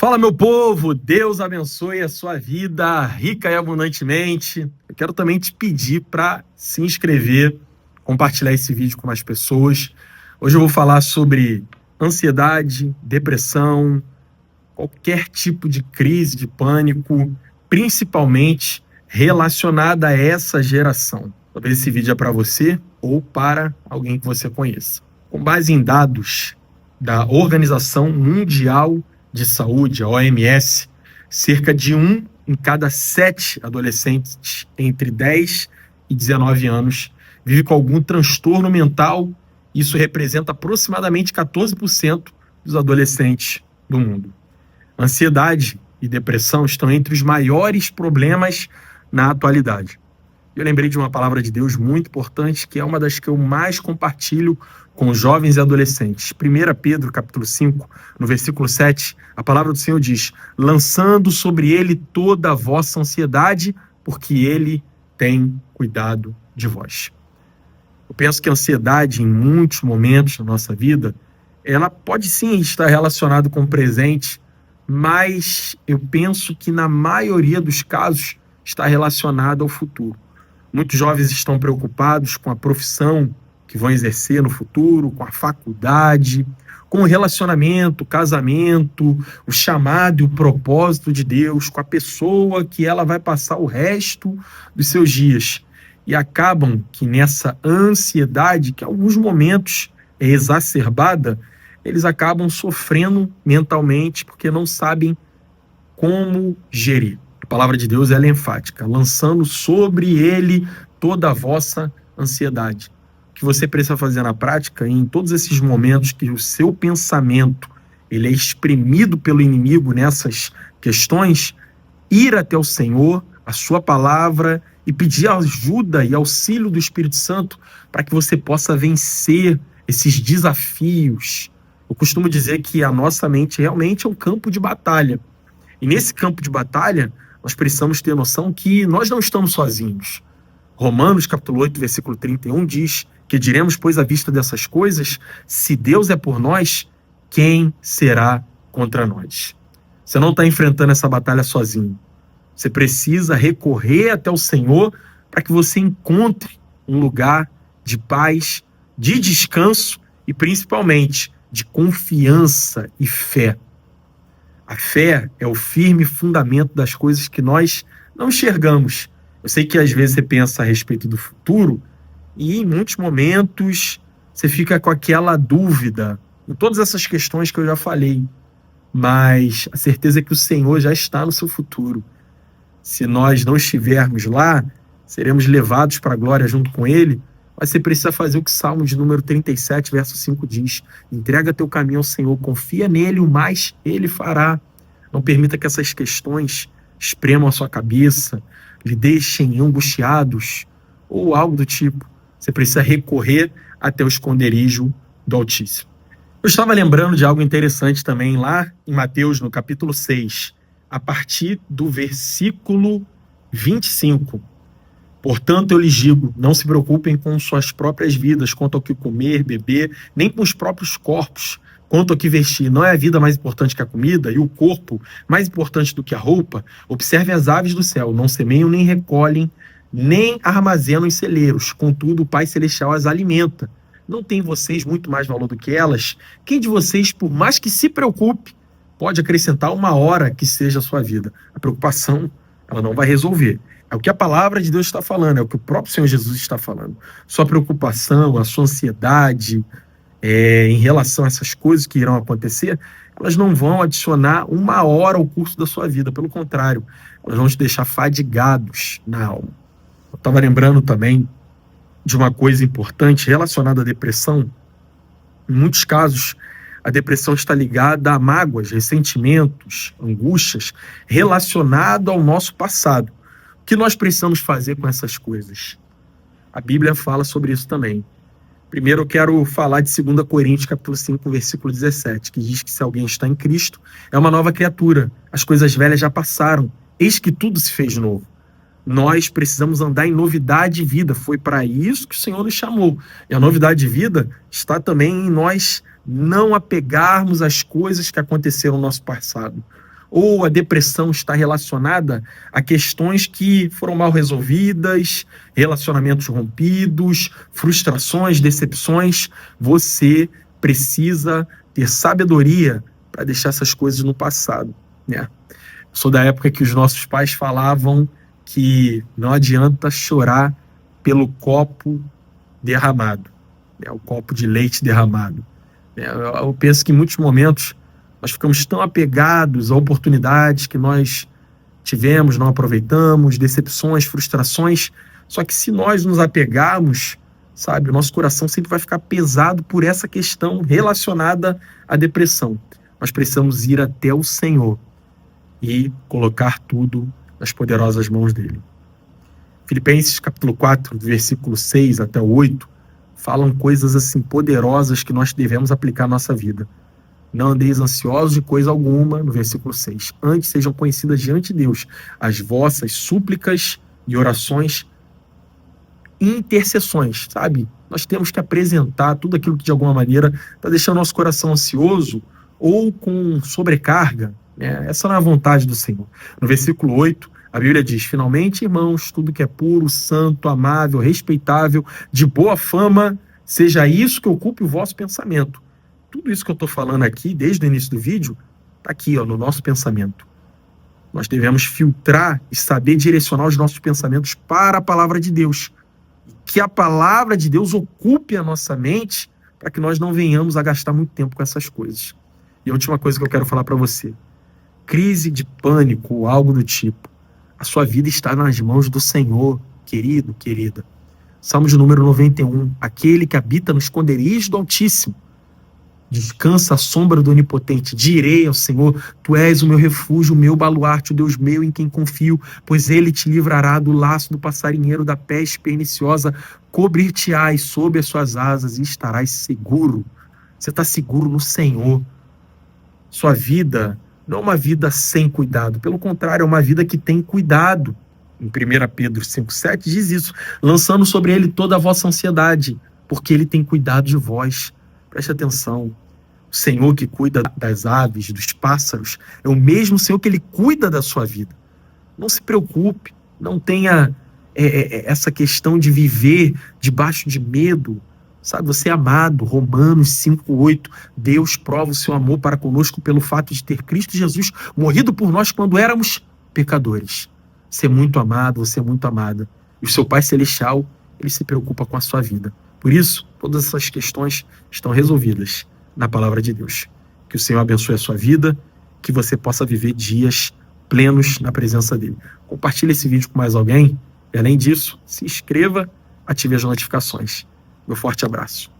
Fala, meu povo! Deus abençoe a sua vida rica e abundantemente. Eu quero também te pedir para se inscrever, compartilhar esse vídeo com mais pessoas. Hoje eu vou falar sobre ansiedade, depressão, qualquer tipo de crise, de pânico, principalmente relacionada a essa geração. Talvez esse vídeo é para você ou para alguém que você conheça. Com base em dados da Organização Mundial de Saúde, a OMS, cerca de 1 em cada 7 adolescentes entre 10 e 19 anos vive com algum transtorno mental. Isso representa aproximadamente 14% dos adolescentes do mundo. Ansiedade e depressão estão entre os maiores problemas na atualidade. Eu lembrei de uma palavra de Deus muito importante, que é uma das que eu mais compartilho com jovens e adolescentes. 1 Pedro, capítulo 5, no versículo 7, a palavra do Senhor diz: lançando sobre ele toda a vossa ansiedade, porque ele tem cuidado de vós. Eu penso que a ansiedade, em muitos momentos da nossa vida, ela pode sim estar relacionada com o presente, mas eu penso que na maioria dos casos está relacionada ao futuro. Muitos jovens estão preocupados com a profissão que vão exercer no futuro, com a faculdade, com o relacionamento, o casamento, o chamado e o propósito de Deus, com a pessoa que ela vai passar o resto dos seus dias. E acabam que nessa ansiedade, que em alguns momentos é exacerbada, eles acabam sofrendo mentalmente porque não sabem como gerir. A palavra de Deus ela é enfática, lançando sobre ele toda a vossa ansiedade. O que você precisa fazer na prática, em todos esses momentos que o seu pensamento ele é exprimido pelo inimigo nessas questões, ir até o Senhor, a sua palavra, e pedir ajuda e auxílio do Espírito Santo para que você possa vencer esses desafios. Eu costumo dizer que a nossa mente realmente é um campo de batalha. E nesse campo de batalha, nós precisamos ter noção que nós não estamos sozinhos. Romanos, capítulo 8, versículo 31, diz que diremos, pois, à vista dessas coisas, se Deus é por nós, quem será contra nós? Você não está enfrentando essa batalha sozinho. Você precisa recorrer até o Senhor para que você encontre um lugar de paz, de descanso e, principalmente, de confiança e fé. A fé é o firme fundamento das coisas que nós não enxergamos. Eu sei que às vezes você pensa a respeito do futuro e em muitos momentos você fica com aquela dúvida em todas essas questões que eu já falei. Mas a certeza é que o Senhor já está no seu futuro. Se nós não estivermos lá, seremos levados para a glória junto com Ele. Mas você precisa fazer o que Salmo de número 37, verso 5 diz: entrega teu caminho ao Senhor, confia nele, o mais Ele fará. Não permita que essas questões espremam a sua cabeça, lhe deixem angustiados ou algo do tipo. Você precisa recorrer até o esconderijo do Altíssimo. Eu estava lembrando de algo interessante também lá em Mateus, no capítulo 6, a partir do versículo 25. Portanto, eu lhes digo, não se preocupem com suas próprias vidas, quanto ao que comer, beber, nem com os próprios corpos, quanto ao que vestir. Não é a vida mais importante que a comida, e o corpo mais importante do que a roupa? Observe as aves do céu, não semeiam nem recolhem, nem armazenam em celeiros. Contudo, o Pai Celestial as alimenta. Não tem vocês muito mais valor do que elas? Quem de vocês, por mais que se preocupe, pode acrescentar uma hora que seja a sua vida? A preocupação, ela não vai resolver. É o que a palavra de Deus está falando, é o que o próprio Senhor Jesus está falando. Sua preocupação, a sua ansiedade em relação a essas coisas que irão acontecer, elas não vão adicionar uma hora ao curso da sua vida. Pelo contrário, elas vão te deixar fadigados na alma. Eu estava lembrando também de uma coisa importante relacionada à depressão. Em muitos casos, a depressão está ligada a mágoas, ressentimentos, angústias relacionadas ao nosso passado. O que nós precisamos fazer com essas coisas? A Bíblia fala sobre isso também. Primeiro eu quero falar de 2 Coríntios, capítulo 5, versículo 17, que diz que se alguém está em Cristo, é uma nova criatura. As coisas velhas já passaram, eis que tudo se fez novo. Nós precisamos andar em novidade de vida. Foi para isso que o Senhor nos chamou. E a novidade de vida está também em nós não apegarmos às coisas que aconteceram no nosso passado. ou a depressão está relacionada a questões que foram mal resolvidas, relacionamentos rompidos, frustrações, decepções, você precisa ter sabedoria para deixar essas coisas no passado, né? Sou da época que os nossos pais falavam que não adianta chorar pelo copo derramado, né? O copo de leite derramado. Eu penso que em muitos momentos nós ficamos tão apegados a oportunidades que nós tivemos, não aproveitamos, decepções, frustrações. Só que se nós nos apegarmos, sabe, o nosso coração sempre vai ficar pesado por essa questão relacionada à depressão. Nós precisamos ir até o Senhor e colocar tudo nas poderosas mãos dele. Filipenses capítulo 4, versículo 6 até o 8, falam coisas assim poderosas que nós devemos aplicar na nossa vida. Não andeis ansiosos de coisa alguma, no versículo 6. Antes sejam conhecidas diante de Deus as vossas súplicas e orações e intercessões, sabe? Nós temos que apresentar tudo aquilo que de alguma maneira está deixando nosso coração ansioso ou com sobrecarga, né? Essa não é a vontade do Senhor. No versículo 8, a Bíblia diz: finalmente, irmãos, tudo que é puro, santo, amável, respeitável, de boa fama, seja isso que ocupe o vosso pensamento. Tudo isso que eu estou falando aqui, desde o início do vídeo, está aqui, ó, no nosso pensamento. Nós devemos filtrar e saber direcionar os nossos pensamentos para a palavra de Deus. Que a palavra de Deus ocupe a nossa mente para que nós não venhamos a gastar muito tempo com essas coisas. E a última coisa que eu quero falar para você: crise de pânico ou algo do tipo. A sua vida está nas mãos do Senhor, querido, querida. Salmo de número 91. Aquele que habita no esconderijo do Altíssimo descansa à sombra do Onipotente. Direi ao Senhor: tu és o meu refúgio, o meu baluarte, o Deus meu em quem confio, pois ele te livrará do laço do passarinheiro, da peste perniciosa, cobrir-te-ás sob as suas asas e estarás seguro. Você está seguro no Senhor. Sua vida não é uma vida sem cuidado, pelo contrário, é uma vida que tem cuidado. Em 1 Pedro 5,7 diz isso: lançando sobre ele toda a vossa ansiedade, porque ele tem cuidado de vós. Preste atenção. O Senhor que cuida das aves, dos pássaros, é o mesmo Senhor que ele cuida da sua vida. Não se preocupe, não tenha essa questão de viver debaixo de medo. Sabe, você é amado. Romanos 5,8. Deus prova o seu amor para conosco pelo fato de ter Cristo Jesus morrido por nós quando éramos pecadores. Você é muito amado, você é muito amada. E o seu Pai Celestial, ele se preocupa com a sua vida. Por isso, todas essas questões estão resolvidas na palavra de Deus. Que o Senhor abençoe a sua vida, que você possa viver dias plenos na presença dele. Compartilhe esse vídeo com mais alguém. E além disso, se inscreva, ative as notificações. Meu forte abraço.